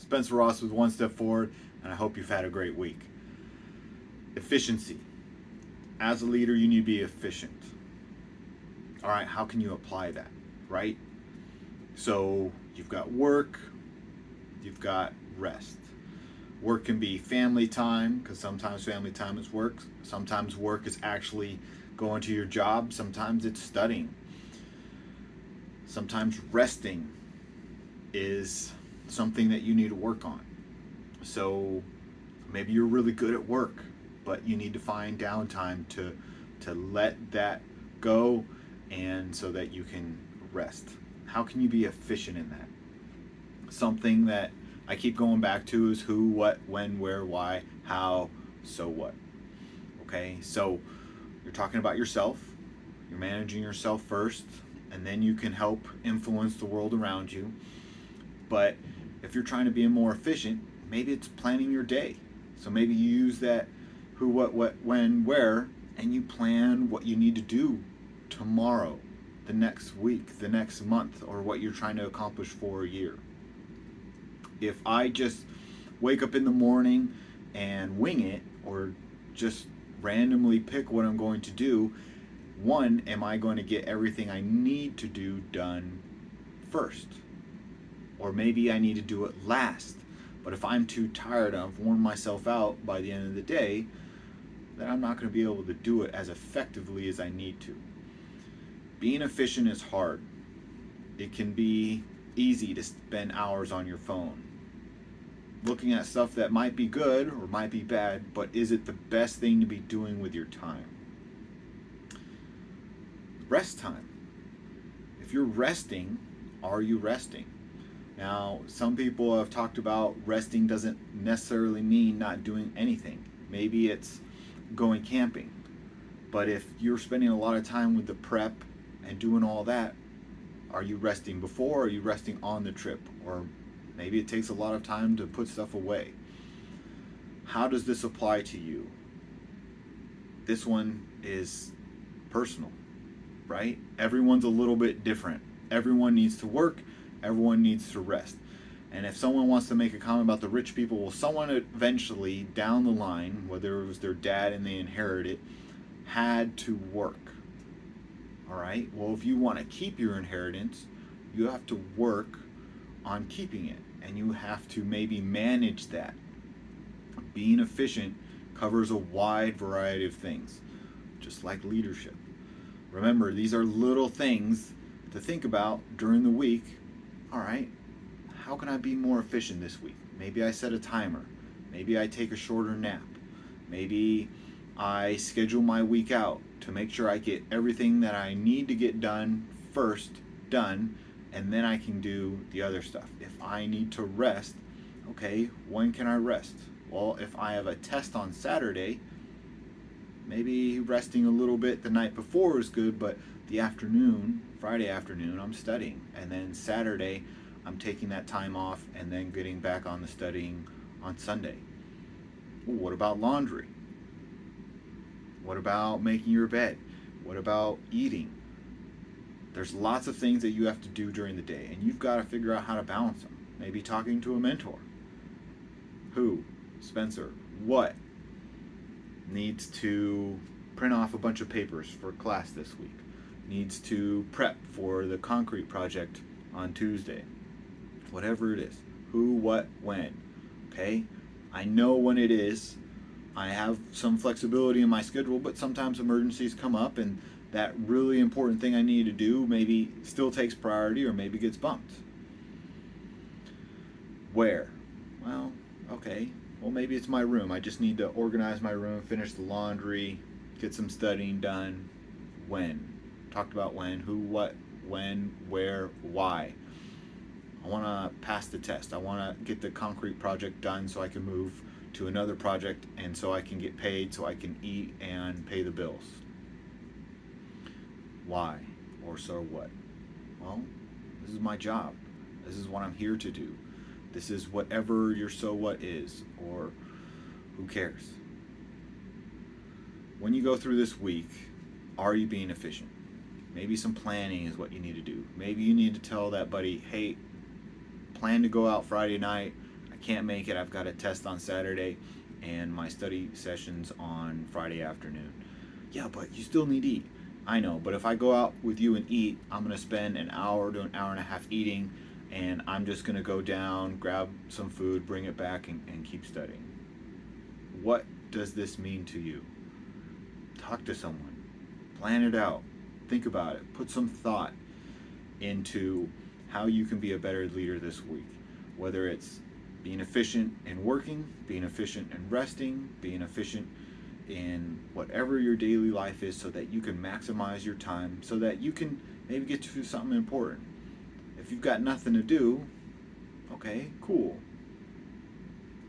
Spencer Ross with One Step Forward, and I hope you've had a great week. Efficiency. As a leader, you need to be efficient. All right, how can you apply that, right? So you've got work, you've got rest. Work can be family time, because sometimes family time is work. Sometimes work is actually going to your job. Sometimes it's studying. Sometimes resting is something that you need to work on. So maybe you're really good at work, but you need to find downtime to let that go, and so that you can rest. How can you be efficient in that? Something that I keep going back to is who, what, when, where, why, how, so what. Okay, so you're talking about yourself, you're managing yourself first, and then you can help influence the world around you. But if you're trying to be more efficient, maybe it's planning your day. So maybe you use that who, what, when, where, and you plan what you need to do tomorrow, the next week, the next month, or what you're trying to accomplish for a year. If I just wake up in the morning and wing it, or just randomly pick what I'm going to do, one, am I going to get everything I need to do done first? Or maybe I need to do it last. But if I'm too tired, I've worn myself out by the end of the day, then I'm not going to be able to do it as effectively as I need to. Being efficient is hard. It can be easy to spend hours on your phone looking at stuff that might be good or might be bad, but is it the best thing to be doing with your time? Rest time. If you're resting, are you resting? Now, some people have talked about resting doesn't necessarily mean not doing anything. Maybe it's going camping. But if you're spending a lot of time with the prep and doing all that, are you resting before, or are you resting on the trip? Or maybe it takes a lot of time to put stuff away. How does this apply to you? This one is personal, right? Everyone's a little bit different. Everyone needs to work. Everyone needs to rest. And if someone wants to make a comment about the rich people, well, someone eventually down the line, whether it was their dad and they inherited it, had to work. All right? Well, if you want to keep your inheritance, you have to work on keeping it. And you have to maybe manage that. Being efficient covers a wide variety of things, just like leadership. Remember, these are little things to think about during the week. All right, how can I be more efficient this week? Maybe I set a timer. Maybe I take a shorter nap. Maybe I schedule my week out to make sure I get everything that I need to get done first done, and then I can do the other stuff. If I need to rest, okay, when can I rest? Well, if I have a test on Saturday, maybe resting a little bit the night before is good, but the afternoon, Friday afternoon, I'm studying. And then Saturday, I'm taking that time off and then getting back on the studying on Sunday. Well, what about laundry? What about making your bed? What about eating? There's lots of things that you have to do during the day, and you've got to figure out how to balance them. Maybe talking to a mentor. Who? Spencer. What? Needs to print off a bunch of papers for class this week. Needs to prep for the concrete project on Tuesday. Whatever it is. Who, what, when. Okay? I know when it is. I have some flexibility in my schedule, but sometimes emergencies come up, and that really important thing I need to do maybe still takes priority, or maybe gets bumped. Where? Well, okay. Well, maybe it's my room. I just need to organize my room, finish the laundry, get some studying done. When? Talked about when, who, what, when, where, why. I want to pass the test. I want to get the concrete project done so I can move to another project, and so I can get paid, so I can eat and pay the bills. Why? Or so what? Well, this is my job. This is what I'm here to do. This is whatever your so what is, or who cares? When you go through this week, are you being efficient? Maybe some planning is what you need to do. Maybe you need to tell that buddy, hey, plan to go out Friday night. I can't make it. I've got a test on Saturday and my study sessions on Friday afternoon. Yeah, but you still need to eat. I know, but if I go out with you and eat, I'm going to spend an hour to an hour and a half eating, and I'm just going to go down, grab some food, bring it back, and keep studying. What does this mean to you? Talk to someone. Plan it out. Think about it. Put some thought into how you can be a better leader this week. Whether it's being efficient in working, being efficient in resting, being efficient in whatever your daily life is, so that you can maximize your time, so that you can maybe get to something important. If you've got nothing to do, okay, cool.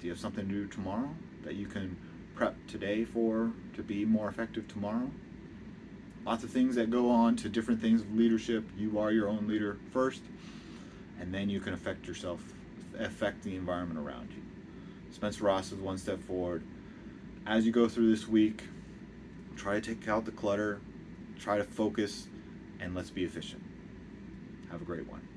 Do you have something to do tomorrow that you can prep today for to be more effective tomorrow? Lots of things that go on to different things of leadership. You are your own leader first, and then you can affect the environment around you. Spencer Ross is one step forward. As you go through this week, try to take out the clutter, try to focus, and let's be efficient. Have a great one.